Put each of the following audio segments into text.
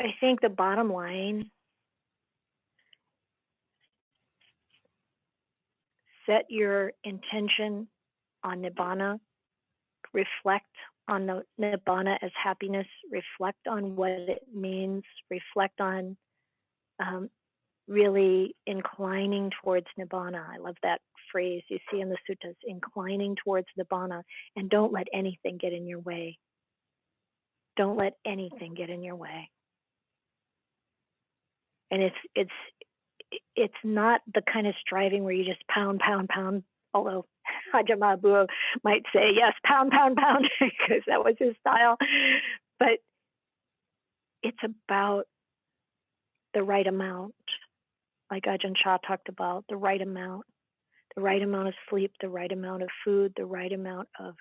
I think the bottom line, set your intention on Nibbana, reflect on the Nibbana as happiness, reflect on what it means, reflect on really inclining towards Nibbana. I love that phrase you see in the suttas, inclining towards Nibbana, and don't let anything get in your way. Don't let anything get in your way. And it's not the kind of striving where you just pound, although Ajahn Mahabua might say, yes, pound, because that was his style. But it's about the right amount, like Ajahn Chah talked about, the right amount of sleep, the right amount of food, the right amount of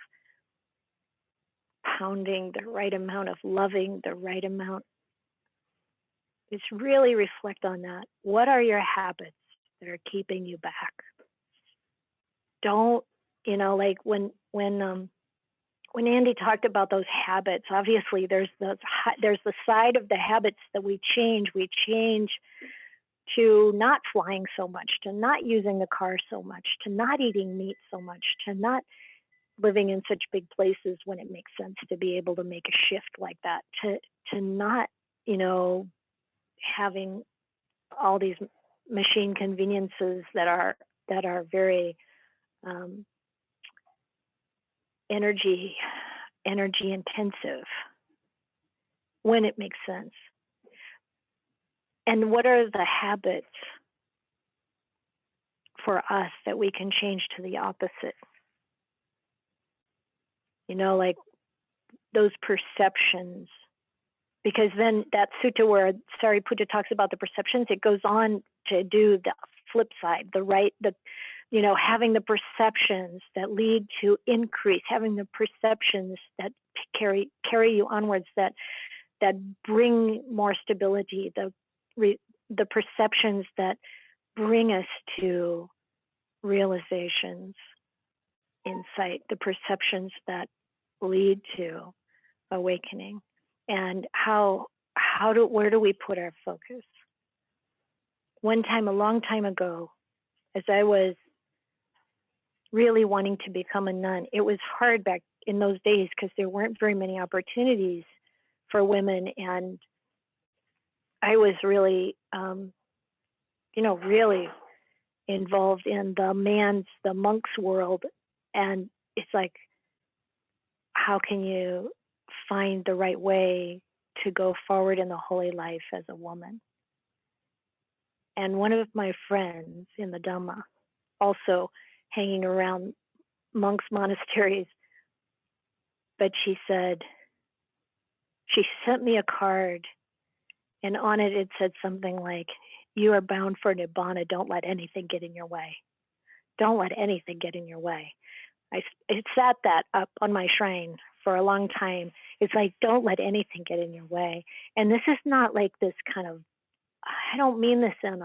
pounding, the right amount of loving, the right amount. It's really reflect on that. What are your habits that are keeping you back? Don't, like when Andy talked about those habits, obviously there's the side of the habits that we change. We change to not flying so much, to not using the car so much, to not eating meat so much, to not living in such big places when it makes sense to be able to make a shift like that, to not, having all these machine conveniences that are very energy intensive when it makes sense. And what are the habits for us that we can change to the opposite? Like those perceptions. Because then that sutta where Sariputta talks about the perceptions, it goes on to do the flip side, having the perceptions that lead to increase, having the perceptions that carry you onwards, that bring more stability, the perceptions that bring us to realizations, insight, the perceptions that lead to awakening. And where do we put our focus? One time, a long time ago, as I was really wanting to become a nun, it was hard back in those days because there weren't very many opportunities for women, and I was really, really involved in the monk's world, and it's like, how can you find the right way to go forward in the holy life as a woman? And one of my friends in the Dhamma, also hanging around monks' monasteries, but she sent me a card, and on it said something like, you are bound for Nibbana, don't let anything get in your way. Don't let anything get in your way. It sat that up on my shrine for a long time. It's like, don't let anything get in your way. And this is not like this kind of, I don't mean this in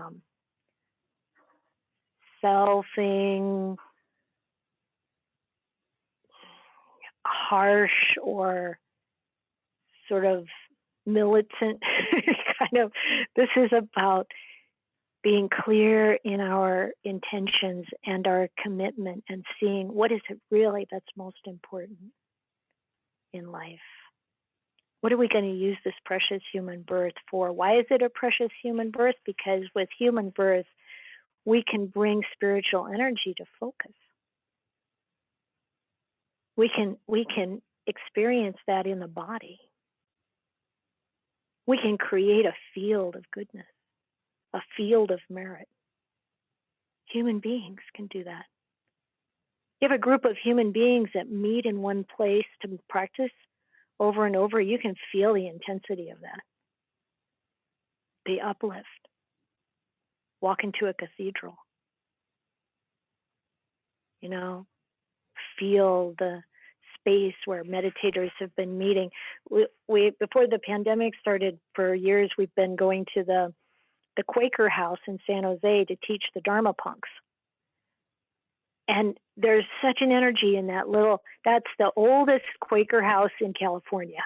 selfing, harsh or sort of militant kind of, this is about being clear in our intentions and our commitment and seeing what is it really that's most important in life. What are we going to use this precious human birth for? Why is it a precious human birth? Because with human birth, we can bring spiritual energy to focus. We can experience that in the body. We can create a field of goodness, a field of merit. Human beings can do that. You have a group of human beings that meet in one place to practice over and over, you can feel the intensity of that. The uplift. Walk into a cathedral. Feel the space where meditators have been meeting. We before the pandemic started, for years we've been going to the Quaker house in San Jose to teach the Dharma punks. And there's such an energy in that's the oldest Quaker house in California.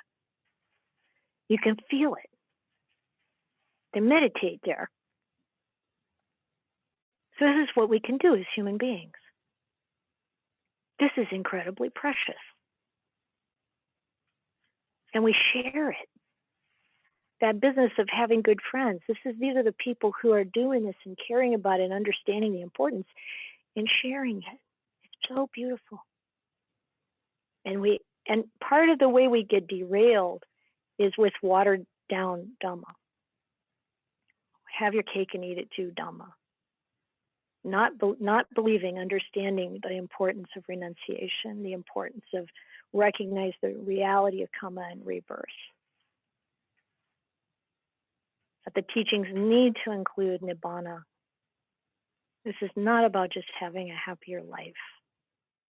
You can feel it. They meditate there. So this is what we can do as human beings. This is incredibly precious. And we share it. That business of having good friends, these are the people who are doing this and caring about it and understanding the importance and sharing it. It's so beautiful. And part of the way we get derailed is with watered down Dhamma. Have your cake and eat it too, Dhamma. Not believing, understanding the importance of renunciation, the importance of recognize the reality of karma and rebirth. That the teachings need to include Nibbana. This is not about just having a happier life.